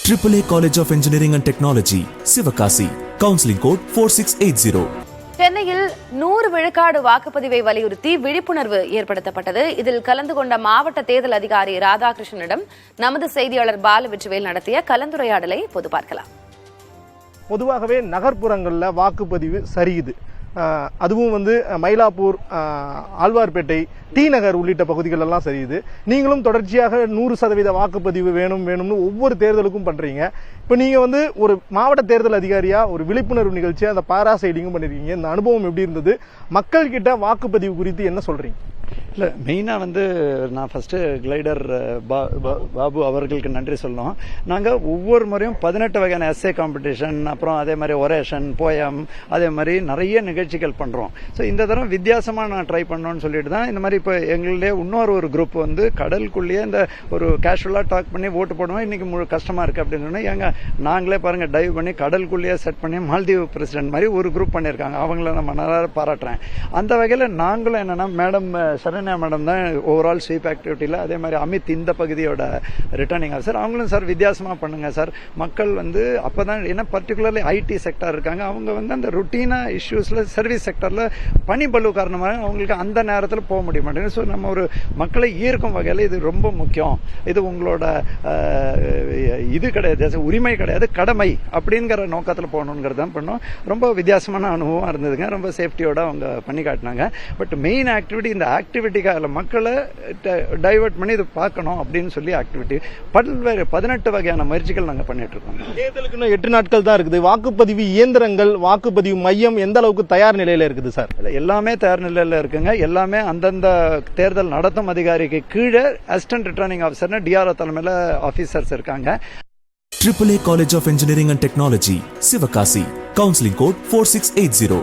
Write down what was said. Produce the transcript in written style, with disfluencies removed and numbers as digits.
AAA College of Engineering and Technology, Sivakasi. Counseling code 4680. சென்னையில் 100 விழுக்காடு வாக்குப்பதிவை வலியுறுத்தி விழிப்புணர்வு ஏற்படுத்தப்பட்டது. இதில் கலந்து கொண்ட மாவட்ட தேர்தல் அதிகாரி ராதாகிருஷ்ணனிடம் நமது செய்தியாளர் பாலவிற்றுவேல் நடத்திய கலந்துரையாடலை பொது பார்க்கலாம். பொதுவாகவே நகர்ப்புறங்களில் வாக்குப்பதிவு சரியுது. அதுவும் மயிலாப்பூர், ஆழ்வார்பேட்டை, டி நகர் உள்ளிட்ட பகுதிகள் எல்லாம் சரியுது. நீங்களும் தொடர்ச்சியாக 100% வாக்குப்பதிவு வேணும்னு ஒவ்வொரு தேர்தலுக்கும் பண்றீங்க. இப்போ நீங்க ஒரு மாவட்ட தேர்தல் அதிகாரியா ஒரு விழிப்புணர்வு நிகழ்ச்சியா அந்த பாராசைடிங்கும் பண்ணிருக்கீங்க. இந்த அனுபவம் எப்படி இருந்தது? மக்கள் கிட்ட வாக்குப்பதிவு குறித்து என்ன சொல்றீங்க? இல்லை, மெயினாக நான் ஃபஸ்ட்டு கிளைடர் பாபு அவர்களுக்கு நன்றி சொல்லணும். நாங்கள் ஒவ்வொரு முறையும் 18 வகையான எஸ்ஏ காம்படிஷன், அப்புறம் அதே மாதிரி ஒரேஷன், போயம், அதே மாதிரி நிறைய நிகழ்ச்சிகள் பண்ணுறோம். ஸோ இந்த தரம் வித்தியாசமாக நான் ட்ரை பண்ணோன்னு சொல்லிட்டு தான் இந்த மாதிரி இப்போ எங்களுடைய இன்னொரு குரூப் கடலுக்குள்ளேயே இந்த ஒரு கேஷுவலாக டாக் பண்ணி ஓட்டு போடுவோம். இன்றைக்கி கஷ்டமாக இருக்குது அப்படின்னு சொன்னால் நாங்களே பாருங்கள் டைவ் பண்ணி கடலுக்குள்ளேயே செட் பண்ணி மால்தீவ் பிரசிடென்ட் மாதிரி ஒரு குரூப் பண்ணியிருக்காங்க. அவங்கள நம்ம நல்லா பாராட்டுறேன். அந்த வகையில் நாங்களும் என்னென்னா, மேடம் சரண்யா மேடம் தான் ஓவரால் ஸ்வீப் ஆக்டிவிட்டியில், அதே மாதிரி அமித் இந்த பகுதியோட ரிட்டர்னிங் ஆஃபீஸர், அவங்களும் சார் வித்தியாசமாக பண்ணுங்க சார். மக்கள் அப்போ தான் ஏன்னா பர்டிகுலர்லி ஐடி செக்டர் இருக்காங்க, அவங்க அந்த ருட்டீனாக இஷ்யூஸில் சர்வீஸ் செக்டரில் பனி பலு காரணமாக அவங்களுக்கு அந்த நேரத்தில் போக முடிய மாட்டேங்குது. ஸோ நம்ம ஒரு மக்களை ஈர்க்கும் வகையில் இது ரொம்ப முக்கியம். இது உங்களோட இது கிடையாது, உரிமை கிடையாது, கடமை அப்படிங்கிற நோக்கத்தில் போகணுங்கிறது தான் பண்ணோம். ரொம்ப வித்தியாசமான அனுபவம் இருந்ததுங்க. ரொம்ப சேஃப்டியோட அவங்க பண்ணி காட்டினாங்க. பட் மெயின் ஆக்டிவிட்டி இந்த ஆக்டிவிட்டிக்காக மக்களை டைவர்ட் பண்ணி இது பார்க்கணும் அப்படின்னு சொல்லி ஆக்டிவிட்டி பல்வேறு 18 வகையான முயற்சிகள் நாங்கள் பண்ணிட்டு இருக்கோம். தேர்தலுக்கு இன்னும் 8 நாட்கள் தான் இருக்குது. வாக்குப்பதிவு இயந்திரங்கள், வாக்குப்பதிவு மையம் எந்த அளவுக்கு தயார் நிலையில இருக்குது சார்? எல்லாமே தயார் நிலையில இருக்குங்க. எல்லாமே அந்தந்த தேர்தல் நடத்தும் அதிகாரிக்கு கீழே அசிஸ்டன்ட் ரிட்டர்னிங் ஆஃபீஸர்னு டிஆர்ஓ தலைமையில் ஆஃபீஸர்ஸ் இருக்காங்க. AAA College of Engineering and Technology, Sivakasi. Counseling code 4680.